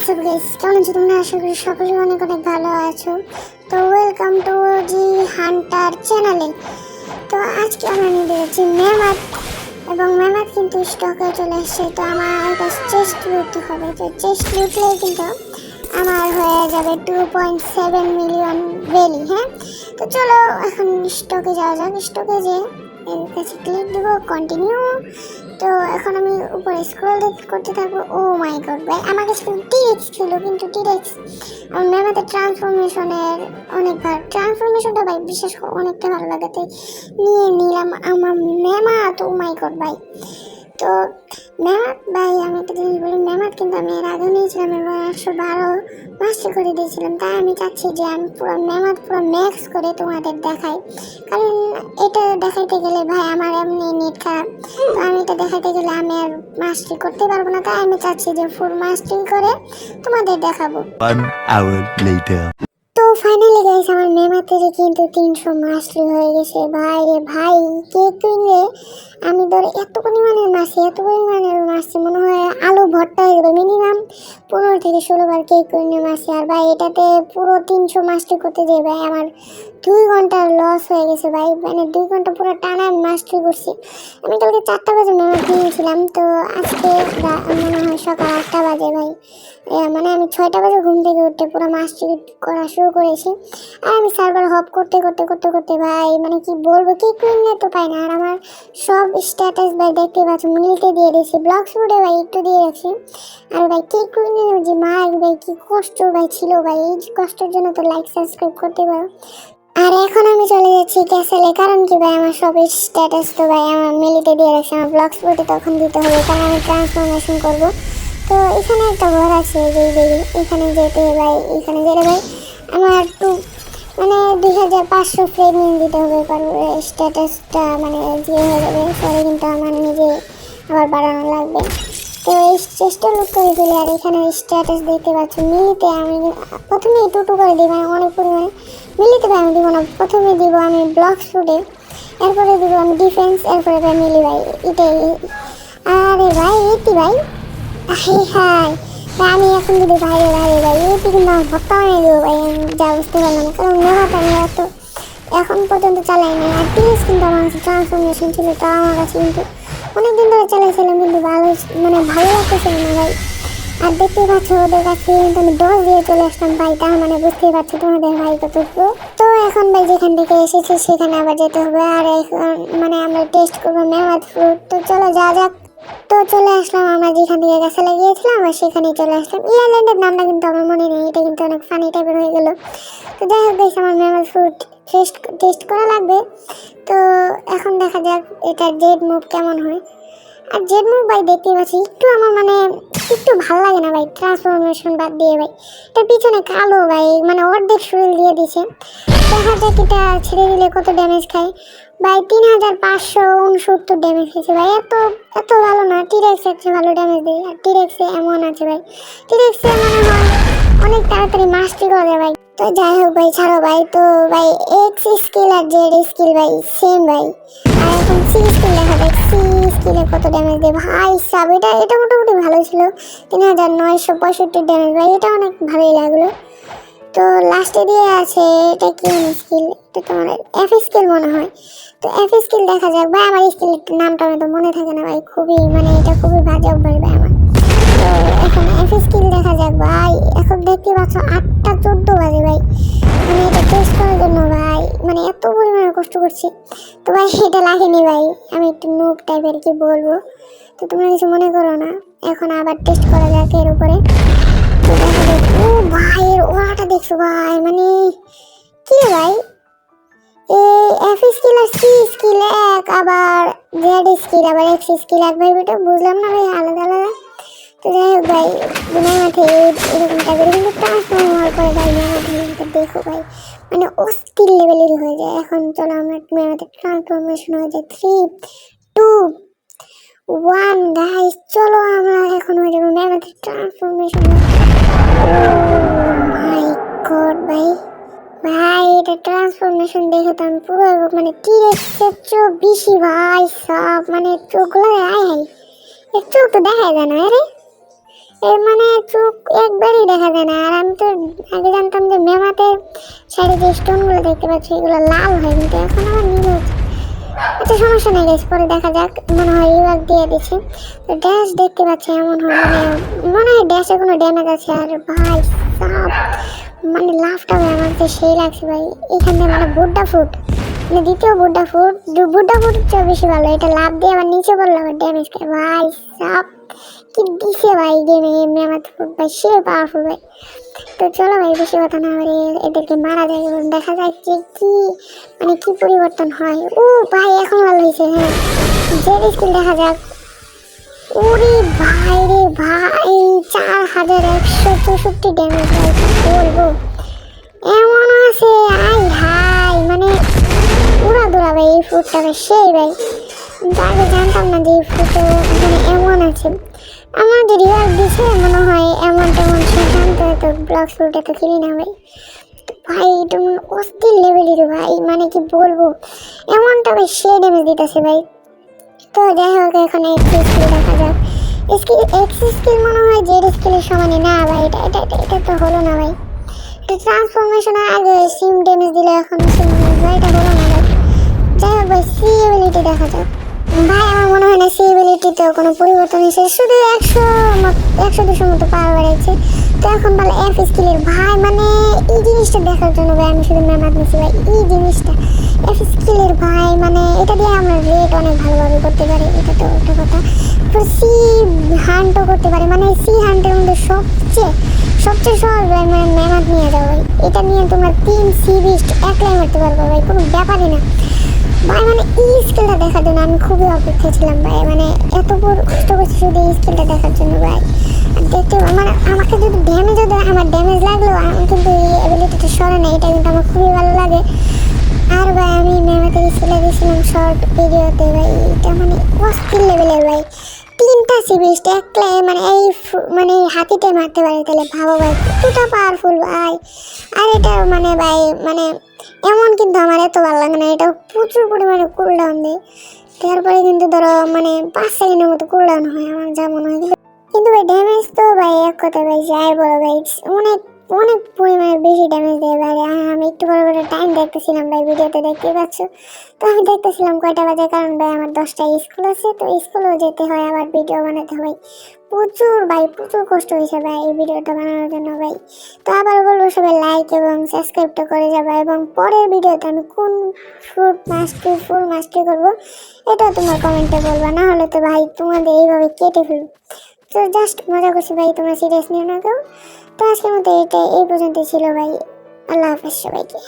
WhatsApp guys, কেমন আছো তোমরা? আশা করি সকলে অনেক অনেক ভালো আছো। তো ওয়েলকাম টু জি হান্টার চ্যানেলে। তো আজকে আমরা নিয়ে যাচ্ছি মেমাত, এবং মেমাত কিন্তু স্টকে চলে এসছে। তো আমার একটা চেস্ট লুট হবে, তো চেস্ট লুটলেই কিন্তু আমার হয়ে যাবে 2.7 মিলিয়ন ভ্যালি। হ্যাঁ, তো চলো এখন স্টকে যাওয়া যাক। স্টকে যে এর কাছে ক্লিক দিব, কন্টিনিউ। তো এখন আমি উপরে স্ক্রল করতে থাকবো। ও মাই গড ভাই, আমার কাছে কিন্তু টিরেক্স ছিল, কিন্তু টিরেক্স আমার মেমাতে ট্রান্সফরমেশনের অনেকবার ট্রান্সফরমেশনটা ভাই বিশেষ করে অনেকটা ভালো লাগে, তাই নিয়ে নিলাম আমার মেমাত। ও মাই গড ভাই, তো মেমাত ভাই আমি একটা জিনিস বলি, মেমাত কিন্তু আমি এর আগে নিয়েছিলাম এবং 112 মাস্টার করে দিয়েছিলাম। তাই আমি চাচ্ছি যে আমি পুরো মেমাত পুরো ম্যাক্স করে তোমাদের দেখাই, কারণ এটা দেখাইতে গেলে ভাই আমার এমনি নেট খারাপ। তো আমি এটা দেখাইতে গেলে আমি আর মাস্টারি করতে পারবো না, তাই আমি চাচ্ছি যে ফুল মাস্টারি করে তোমাদের দেখাবো। 1 hour later. তো ফাইনালি গাইস আমার মেমাতের কিন্তু 300 মাস্টারি হয়ে গেছে। ভাই রে ভাই, কে কিনলে আমি ধরে এত পরিমাণের মাসি মনে হয় আলু ভর্তা হয়ে যাবে। মিনিমাম 15 থেকে 16 বার কেক কিনে মাসি। আর ভাই এটাতে পুরো 300 মাস্টারি করতে যাই ভাই আমার 2 ঘন্টার লস হয়ে গেছে ভাই। মানে 2 ঘন্টা পুরো টানা আমি মাস্টারি করছি। আমি কালকে 4টা বাজে মেমাত নিয়েছিলাম, তো আজকে মনে হয় সকাল 8টা বাজে ভাই। মানে আমি 6টা বাজে ঘুম থেকে উঠে পুরো মাস্টারি করা শুরু করেছি। আর আমি সার্ভার হপ করতে করতে করতে করতে ভাই মানে কি বলবো, কি কিনে তো পাই না। আর আমার সব স্ট্যাটাস ভাই দেখতে পাচ্ছ মিলতে দিয়ে দিয়েছি, ব্লগ শুটে ভাই একটু দিয়ে রাখছি। আর ভাই কি কিনে যে মার ভাই কি কষ্ট ভাই ছিল ভাই, এই কষ্টের জন্য তো লাইক সাবস্ক্রাইব করতে পারো। আর এখন আমি চলে যাচ্ছি ক্যাসেলে, কারণ কি ভাই আমার সব স্ট্যাটাস তো ভাই আমার মিলিতে দিয়ে রাখছি। আমার ব্লগ স্পটে তখন দিতে হবে, কারণ আমি ট্রান্সফরমেশন করবো। তো এখানে একটা ঘর আছে, এখানে যেতে ভাই, এখানে যেতে ভাই আমার মানে 2500 ফ্রেমিং দিতে হবে, কারণ স্ট্যাটাসটা মানে যে হয়ে যাবে পরে কিন্তু আমার নিজে আবার বাড়ানো লাগবে। তো এই চেষ্টা লুক করে দিলে। আর এখানে স্ট্যাটাস দেখতে পাচ্ছ মিলিতে আমি প্রথমে টুটু করে দিই, মানে অনেক পরিমাণে মিলিতে ভাই আমি দিব না। প্রথমে দিব আমি ব্লক শুটে, এরপরে দিব আমি ডিফেন্স, এরপরে ভাই মিলি ভাই এটাই। আরে ভাই এটি ভাই হাই আমি এখন যদি বাইরে বাইরে ভাই এটি কিন্তু আমার ভর্তা বানিয়ে দেবো ভাই। আমি যা বুঝতে পারলাম, কারণ মেমাটা আমি এত এখন পর্যন্ত চালাইনি। আর প্লিজ কিন্তু আমার কাছে ট্রান্সফরমেশন ছিল, তা আমার কাছে কিন্তু অনেকদিন ধরে চালাইছিলাম, কিন্তু ভালো লাগতেছিল না ভাই। আর দেখতেই পাচ্ছ ওদের কাছে কিন্তু আমি 10 দিয়ে চলে আসলাম ভাই, তার মানে বুঝতেই পারছো তোমাদের ভাই কত। তো এখন ভাই যেখান থেকে এসেছি সেখানে আবার যেতে হবে। আর এখন মানে আমরা টেস্ট করবো মেমাত ফ্রুট। তো চলো যা যাক। তো চলে আসলাম আমরা যেখান থেকে গাছে লাগিয়েছিলাম, আর সেখানেই চলে আসলাম। আইল্যান্ডের নামটা কিন্তু আমার মনে নেই, এটা কিন্তু অনেক ফানি টাইপের হয়ে গেল। তো যাই হোক দেখছি আমার মেমাত ফ্রুট টেস্ট করা লাগবে। তো এখন দেখা যাক এটা জেড মুভ কেমন হয়। আর জেড মুভ ভাই দেখতে পাচ্ছি একটু আমার মানে একটু ভালো লাগে না ভাই, ট্রান্সফরমেশন বাদ দিয়ে ভাই। এটার পিছনে কালো ভাই, মানে অর্ধেক শরীর দিয়ে দিছে। দেখা যাক এটা ছেড়ে দিলে কত ড্যামেজ খায় ভাই। 3569 ড্যামেজ খেয়েছে ভাই, এত এত ভালো না। টিরেক্স একটু ভালো ড্যামেজ দেয়, আর টিরেক্সে এমন আছে ভাই, টিরেক্সে মনে হয় অনেক তাড়াতাড়ি মাস্টারি করে ভাই। তো যাই হোক ভাই ছাড়ো ভাই। তো ভাই এক্স স্কিল আর জেড স্কিল ভাই সেম ভাই। আর এখন সি স্কিল দেখা যাক, সি স্কিলে কত ড্যামেজ দেয় ভাই সাব। এটা মোটামুটি ভালো ছিল, 3965 ড্যামেজ ভাই, এটা অনেক ভালোই লাগলো। তো লাস্টে দিয়ে আছে এটা কি স্কিল, এটা তোমার এফ স্কিল মনে হয়। তো এফ স্কিল দেখা যাক ভাই, আমার স্কিল নামটা তো মনে থাকে না ভাই, খুবই মানে এটা খুবই বাজে অভ্যাস ভাই আমার। তো এখন এফ স্কিল দেখা যাক ভাই। এখন দেখতে পাচ্ছ 8টা 14 বাজে ভাই, মানে এটা টেস্ট করার জন্য ভাই মানে এত পরিমাণে কষ্ট করছি। তো ভাই এটা লাগেনি ভাই, আমি একটু নুব টাইপের কি বলবো, তো তোমরা কিছু মনে করো না। এখন আবার টেস্ট করা যাক এর উপরে। তো দেখা যাক, ও ভাই এর ওরাটা দেখছো ভাই, মানে কি রে ভাই, এই এফ স্কিল আর সি স্কিল এক, আবার জেড স্কিল আবার এক্স স্কিল এক ভাই, এটা বুঝলাম না ভাই আলাদা আলাদা। তো যাই হোক ভাই বিনা মাঠে এরকম টাইপের কিন্তু ট্রান্সফর্ম হওয়ার পরে ভাই মাঠে দেখো ভাই মানে অস্থির লেভেলের হয়ে যায়। এখন চলো আমরা মেয়েদের ট্রান্সফরমেশন হয়ে যায় 3 2 1 গাইস, চলো আমরা এখন হয়ে যাবো মেয়েদের ট্রান্সফরমেশন। মাই গড ভাই, ভাই এটা ট্রান্সফরমেশন দেখে তো আমি পুরো মানে টিরেক্সের চেয়েও বেশি ভাই সব, মানে চোখগুলো আয় হাই এর চোখ তো দেখা যায় না রে, এর মানে চোখ একবারই দেখা যায় না। আর আমি তো আগে জানতাম যে মেমাতে সাইডে যে স্টোনগুলো দেখতে পাচ্ছি এগুলো লাল হয়, কিন্তু এখন আবার নীল হচ্ছে। আচ্ছা সমস্যা নেই গাইস, পরে দেখা যাক। মনে হয় রিওয়ার্ক দিয়ে দিচ্ছে। তো ড্যাশ দেখতে পাচ্ছি এমন হয় মনে হয় ড্যাশে কোনো ড্যামেজ আছে। আর ভাই সাপ মানে লাভটা আমার তো সেই লাগছে ভাই। এখানে মানে বুড্ডা ফুট, মানে দ্বিতীয় বুড্ডা ফুট, বুড্ডা ফুট চেয়ে বেশি ভালো। এটা লাভ দিয়ে আবার নিচে পড়লো, আবার ড্যামেজ খায় ভাই সাপ। কি দিছে ভাই গেমে, এমনি আমার ফুট ভাই সে পাওয়ারফুল ভাই। তো চলো ভাই বেশি কথা না বলে এদেরকে মারা যায় এবং দেখা যায় যে কি মানে কি পরিবর্তন হয়। ও ভাই এখন ভালো হয়েছে। হ্যাঁ জেড স্কিল দেখা যাক। ওরে ভাই রে ভাই 4164 ড্যামেজ ভাই, কি বলবো। এমন আছে আই হাই মানে উড়া দুরা ভাই এই ফুটটা সেই ভাই। আগে জানতাম না যে এই ফুটে মানে এমন আছে। আমার যে রিওয়ার্ড দিছে মনে হয় এমন তেমন সে জানতে হয়তো ব্লক ফ্রুটে তো কিনি না ভাই। ভাই এটা অস্থির লেভেলের ভাই, মানে কি বলবো এমনটা ভাই সে ড্যামেজ দিতেছে ভাই। তো যাই হোক এখন এক্স স্কিল দেখা যাক। এক্স স্কিল মনে হয় জেড স্কিলের সমানই না ভাই। এটা তো হলো না ভাই। এটা ট্রান্সফরমেশন আগে সিম ড্যামেজ দিলে এখন সিম ভাই এটা হলো না ভাই। যাই হোক ভাই সি এবিলিটি দেখা যাক। ভাই আমার মনে হয় না সি এবিলিটিতেও কোনো পরিবর্তন হয়েছে, শুধু 100-200 মতো পাওয়ার বাড়াইছে। তো এখন বলে এফ স্কিলের ভাই মানে এই জিনিসটা দেখার জন্য ভাই আমি শুধু মেমাত নিছি ভাই। এই জিনিসটা এফ স্কিলের ভাই মানে এটা দিয়ে আমরা রেট অনেক ভালোভাবে করতে পারি, এটা তো একটা কথা। সি হান্টও করতে পারি, মানে সি হান্টের মধ্যে সবচেয়ে সহজ ভাই মানে মেমাত নিয়ে যাও ভাই। এটা নিয়ে তোমরা 3 সি বিস্ট একলাই মারতে পারবো ভাই, কোনো ব্যাপারই না ভাই। মানে এই স্কিলটা দেখার জন্য আমি খুবই অপেক্ষা ছিলাম ভাই, মানে এত বড় কষ্ট করছি শুধু এই স্কিলটা দেখার জন্য ভাই। আর দেখতে মানে আমাকে যদি ড্যামেজও দেয়, আমার ড্যামেজ লাগলেও আমি কিন্তু এই অ্যাবিলিটিটা সরে না, এটা কিন্তু আমার খুবই ভালো লাগে। আর ভাই আমি মেমাতের স্কিলে দিয়েছিলাম শর্ট ভিডিওতে ভাই, এটা মানে অস্থির লেভেলের ভাই। 3টা সিবিস্ট একলাই মানে এই মানে হাতিতে মারতে পারে, তাহলে ভাবো ভাই কতটা পাওয়ারফুল ভাই। আর এটা মানে ভাই মানে এমন কিন্তু আমার এত ভালো লাগে না, এটা প্রচুর পরিমাণে কুলডাউন দেয়। তারপরে কিন্তু ধরো মানে 5 সেকেন্ডের মতো কুলডাউন হয় আমার যা মনে হয়। কিন্তু ভাই ড্যামেজ তো ভাই এক কথা ভাই যাই বলো ভাই অনেক অনেক পরিমাণে বেশি ড্যামেজ দেয় ভাই। আর আমি একটু বড় বড় টাইম দেখতেছিলাম ভাই, ভিডিওতে দেখতেই পাচ্ছ। তো আমি দেখতেছিলাম কয়টা বাজে, কারণ ভাই আমার 10টায় স্কুল আছে, তো স্কুলেও যেতে হয় আবার ভিডিও বানাতে হয়। প্রচুর ভাই প্রচুর কষ্ট হয়েছে ভাই এই ভিডিওটা বানানোর জন্য ভাই। তো আবার বলবো সবাই লাইক এবং সাবস্ক্রাইবটা করে যাবে, এবং পরের ভিডিওতে আমি কোন ফুল মাস্টারি করবো এটা তোমার কমেন্টে বলবা, না হলে তো ভাই তোমাদের এইভাবে কেটে ফেলবো। তো জাস্ট মজা করছি ভাই, তোমরা সিরিয়াস নিও না কেউ। তো আজকের মতো এটা এই পর্যন্তই ছিল ভাই। আল্লাহ হাফেজ সবাইকে।